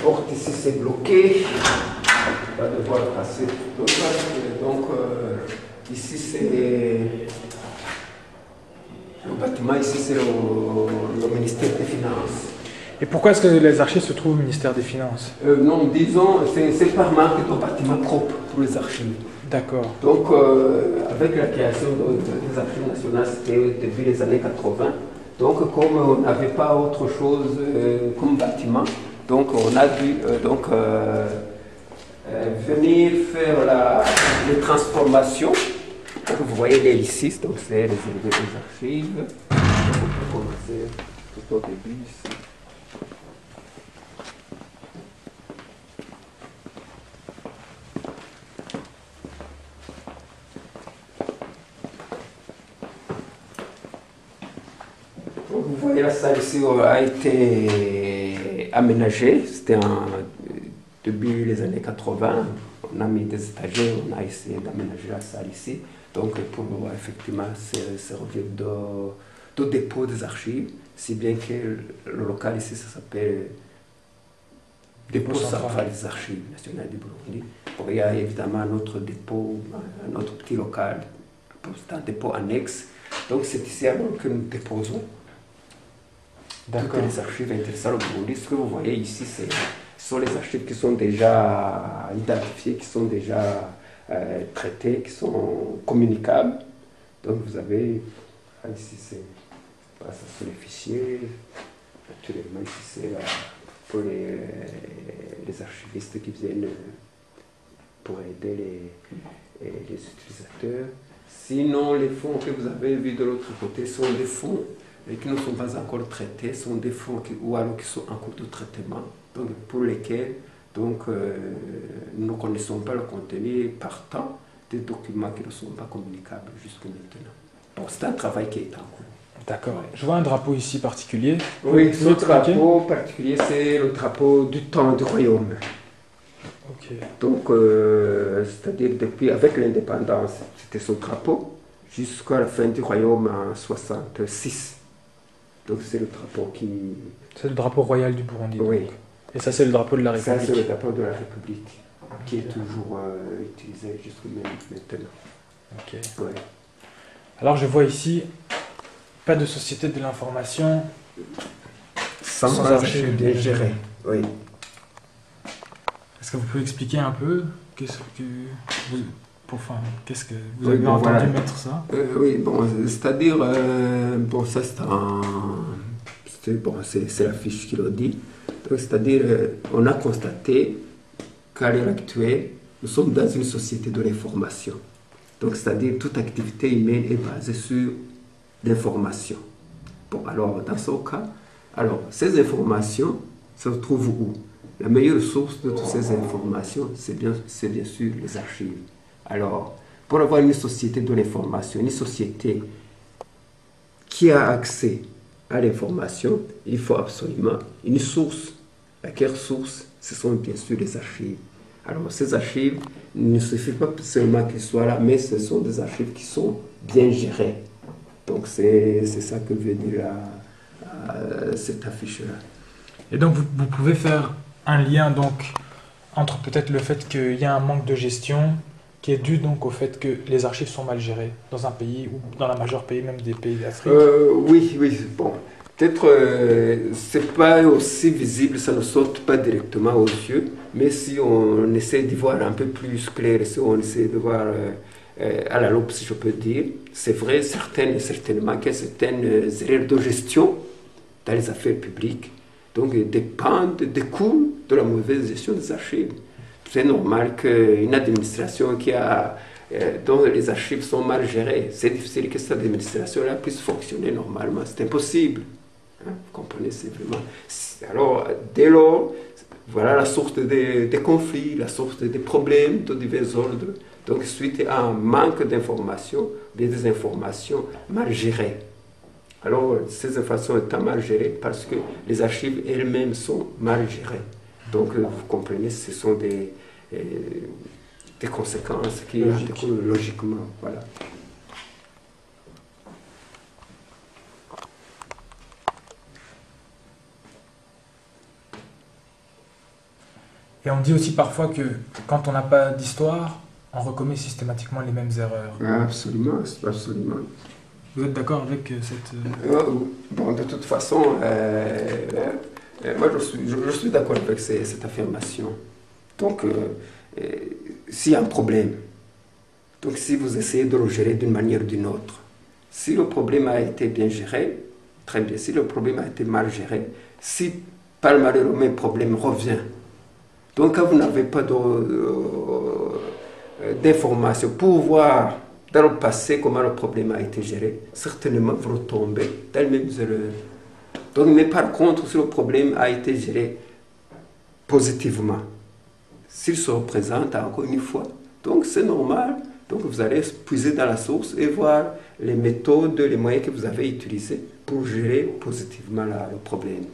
porte ici c'est bloqué. On va devoir passer. Donc, ici c'est le bâtiment, ici c'est le ministère des Finances. Et pourquoi est-ce que les archives se trouvent au ministère des Finances? Non, disons, c'est par manque de bâtiment propre pour les archives. D'accord. Donc, avec la création des archives nationales, c'était depuis les années 80. Donc, comme on n'avait pas autre chose comme bâtiment, donc on a dû venir faire les transformations. Donc, vous voyez l'hélicis, donc c'est les archives. On peut commencer tout au début ici. Vous voyez, la salle ici a été aménagée. C'était début des années 80. On a mis des étagères, on a essayé d'aménager la salle ici. Donc, pour effectivement servir de dépôt des archives, si bien que le local ici, ça s'appelle Dépôt central des archives nationales du Burundi. Bon, il y a évidemment un autre dépôt, un autre petit local, c'est un dépôt annexe. Donc, c'est ici alors que nous déposons toutes les archives intéressantes au Burundi. Ce que vous voyez ici, ce sont les archives qui sont déjà identifiées, qui sont déjà traitées, qui sont communicables. Donc vous avez, ici c'est sur les fichiers, naturellement ici c'est pour les archivistes qui viennent pour aider les utilisateurs. Sinon, les fonds que vous avez vus de l'autre côté sont des fonds qui ne sont pas encore traités, sont des fonds ou alors qui sont en cours de traitement, donc pour lesquels nous ne connaissons pas le contenu partant des documents qui ne sont pas communicables jusqu'à maintenant. Donc c'est un travail qui est en cours. D'accord. Je vois un drapeau ici particulier. Oui, ce drapeau particulier, c'est le drapeau du temps du royaume. Ok. Donc, c'est-à-dire depuis, avec l'indépendance, c'était ce drapeau, jusqu'à la fin du royaume en 1966. Donc c'est le drapeau qui... C'est le drapeau royal du Burundi. Oui. Donc. Et ça, c'est le drapeau de la République. Ça, c'est le drapeau de la République, qui est toujours utilisé jusqu'à maintenant. Ok. Ouais. Alors, je vois ici, pas de société de l'information sans archives bien gérées. Oui. Est-ce que vous pouvez expliquer un peu qu'est-ce que vous avez entendu mettre ça? Oui, bon, c'est-à-dire, ça c'est la fiche qui le dit. C'est-à-dire, on a constaté qu'à l'heure actuelle, nous sommes dans une société de l'information. Donc, c'est-à-dire, toute activité humaine est basée sur l'information. Bon, alors, dans ce cas, ces informations se trouvent où? La meilleure source de toutes ces informations, c'est bien sûr les archives. Alors, pour avoir une société de l'information, une société qui a accès à l'information, il faut absolument une source. Laquelle source? Ce sont bien sûr les archives. Alors, ces archives, il ne suffit pas seulement qu'elles soient là, mais ce sont des archives qui sont bien gérées. Donc, c'est ça que veut dire cette affiche-là. Et donc, vous pouvez faire un lien donc, entre peut-être le fait qu'il y a un manque de gestion qui est dû donc au fait que les archives sont mal gérées dans un pays ou dans la majeure pays, même des pays d'Afrique. Oui, bon. Peut-être c'est pas aussi visible, ça ne saute pas directement aux yeux, mais si on essaie d'y voir un peu plus clair, si on essaie de voir à la loupe, si je peux dire, c'est vrai, certainement qu'il y a certaines erreurs de gestion dans les affaires publiques, donc dépendent des coûts de la mauvaise gestion des archives. C'est normal qu'une administration dont les archives sont mal gérées, c'est difficile que cette administration-là puisse fonctionner normalement. C'est impossible. Hein, vous comprenez, c'est vraiment... Alors, dès lors, voilà la source des conflits, la source des problèmes de divers ordres. Donc, suite à un manque d'informations, des informations mal gérées. Alors, ces informations étant mal gérées parce que les archives elles-mêmes sont mal gérées. Donc, vous comprenez, ce sont des conséquences qui découlent logiquement. Voilà. Et on dit aussi parfois que quand on n'a pas d'histoire, on recommet systématiquement les mêmes erreurs. Absolument, absolument. Vous êtes d'accord avec cette... Bon, de toute façon, moi je suis d'accord avec cette affirmation. Donc, s'il y a un problème, donc si vous essayez de le gérer d'une manière ou d'une autre, si le problème a été bien géré, très bien. Si le problème a été mal géré, si par malheur le même problème revient, donc quand vous n'avez pas d'informations pour voir dans le passé comment le problème a été géré, certainement vous retombez dans les mêmes erreurs. Donc, mais par contre, si le problème a été géré positivement, s'il se représente encore une fois, donc c'est normal. Donc vous allez puiser dans la source et voir les méthodes, les moyens que vous avez utilisés pour gérer positivement le problème.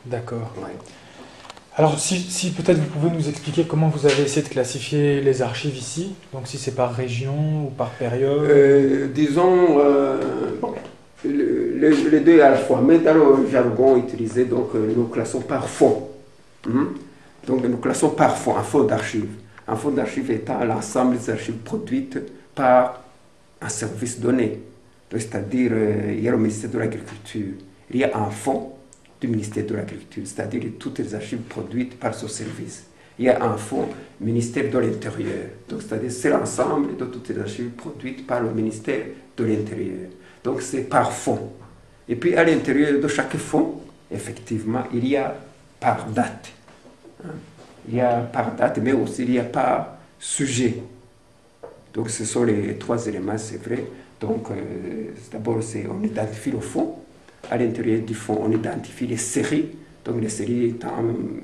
D'accord. Ouais. Alors si peut-être vous pouvez nous expliquer comment vous avez essayé de classifier les archives ici, donc si c'est par région ou par période. Disons, bon, les deux à la fois, mais dans le jargon utilisé, donc nous classons par fonds. Donc nous classons par fonds, un fonds d'archives. Un fonds d'archives étant l'ensemble des archives produites par un service donné. C'est-à-dire, il y a le ministère de l'Agriculture. Il y a un fonds du ministère de l'Agriculture, c'est-à-dire toutes les archives produites par ce service. Il y a un fonds ministère de l'Intérieur. Donc, c'est-à-dire, c'est l'ensemble de toutes les archives produites par le ministère de l'Intérieur. Donc, c'est par fonds. Et puis, à l'intérieur de chaque fonds, effectivement, il y a par date. Il y a par date, mais aussi il y a par sujet. Donc ce sont les trois éléments, c'est vrai. Donc d'abord, on identifie le fond. À l'intérieur du fond, on identifie les séries. Donc les séries étant,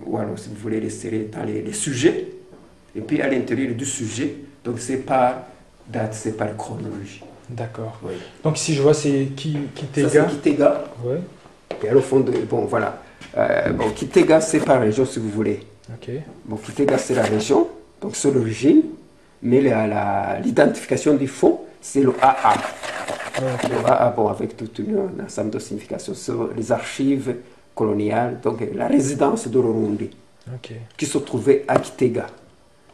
ou alors si vous voulez, les séries étant les sujets. Et puis à l'intérieur du sujet, donc c'est par date, c'est par chronologie. D'accord. Oui. Donc ici, je vois, c'est Kitega. Ça, c'est Kitega. Ouais. Et au fond, bon voilà. Bon, Kitega, c'est par région, si vous voulez. Ok. Bon, Kitega, c'est la région, donc c'est l'origine, mais l'identification du fond, c'est le AA. Okay. Le AA, bon, avec tout un ensemble de significations sur les archives coloniales, donc la résidence de l'Urundi, qui se trouvait à Kitega.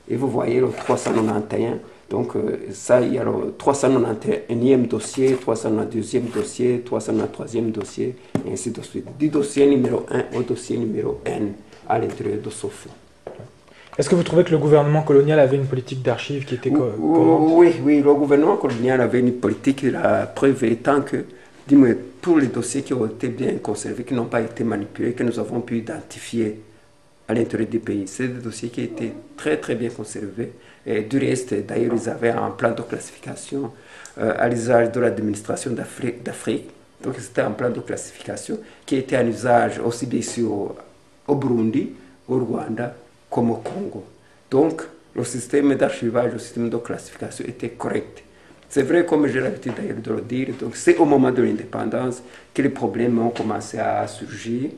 Et vous voyez le 391, donc ça, il y a le 391e dossier, 392e dossier, 393e dossier, et ainsi de suite. Du dossier numéro 1 au dossier numéro N à l'intérieur de ce fonds. Est-ce que vous trouvez que le gouvernement colonial avait une politique d'archives qui était Oui, le gouvernement colonial avait une politique, la preuve étant que, dis-moi, pour les dossiers qui ont été bien conservés, qui n'ont pas été manipulés, que nous avons pu identifier à l'intérieur du pays, c'est des dossiers qui étaient très très bien conservés. Et du reste, d'ailleurs, ils avaient un plan de classification à l'usage de l'administration d'Afrique. Donc c'était un plan de classification qui était en usage aussi bien sûr au Burundi, au Rwanda, comme au Congo. Donc, le système d'archivage, le système de classification était correct. C'est vrai, comme j'ai l'habitude d'ailleurs de le dire, donc c'est au moment de l'indépendance que les problèmes ont commencé à surgir.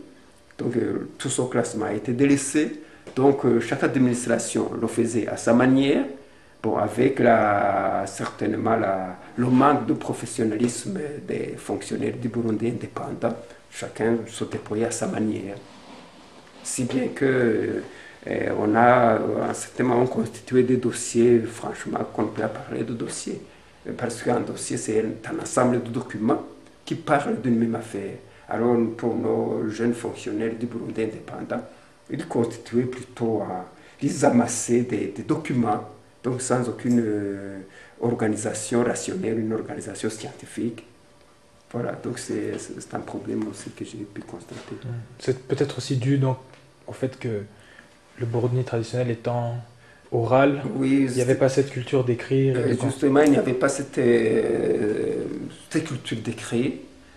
Donc, tout ce classement a été délaissé. Donc, chaque administration le faisait à sa manière, bon, avec certainement le manque de professionnalisme des fonctionnaires du Burundi indépendants. Chacun se déployait à sa manière. Si bien que on a à un certain moment constitué des dossiers, franchement, qu'on peut parler de dossiers. Parce qu'un dossier, c'est un ensemble de documents qui parlent d'une même affaire. Alors, pour nos jeunes fonctionnaires du Burundi indépendant, ils constituaient plutôt, ils amassaient des documents, donc sans aucune organisation rationnelle, une organisation scientifique. Voilà, donc c'est un problème aussi que j'ai pu constater. C'est peut-être aussi dû donc, au fait que le Burundi traditionnel étant oral, oui, il n'y avait pas cette culture d'écrire. Justement, il n'y avait pas cette culture d'écrire,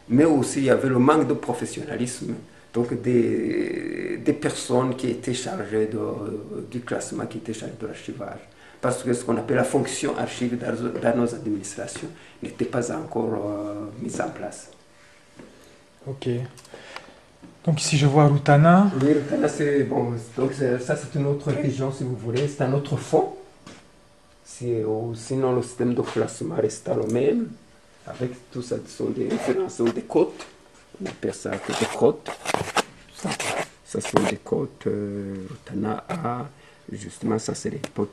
mais aussi il y avait le manque de professionnalisme. Donc des personnes qui étaient chargées du classement, qui étaient chargées de l'archivage. Parce que ce qu'on appelle la fonction archive dans nos administrations n'était pas encore mise en place. Ok. Donc ici je vois Rutana. Oui, Rutana, c'est bon. Donc ça c'est une autre région si vous voulez, c'est un autre fond. Sinon le système de classement reste le même. Avec tout ça, ce sont des références des côtes. On appelle ça des côtes. Ça sont des côtes Rotana A. Justement, ça c'est l'époque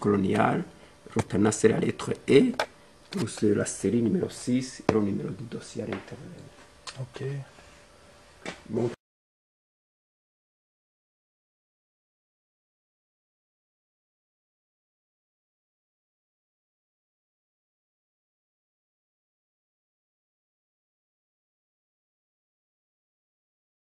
coloniale. Rotana c'est la lettre E, plus la série numéro 6 et le numéro du dossier à l'intérieur. Ok. Bon,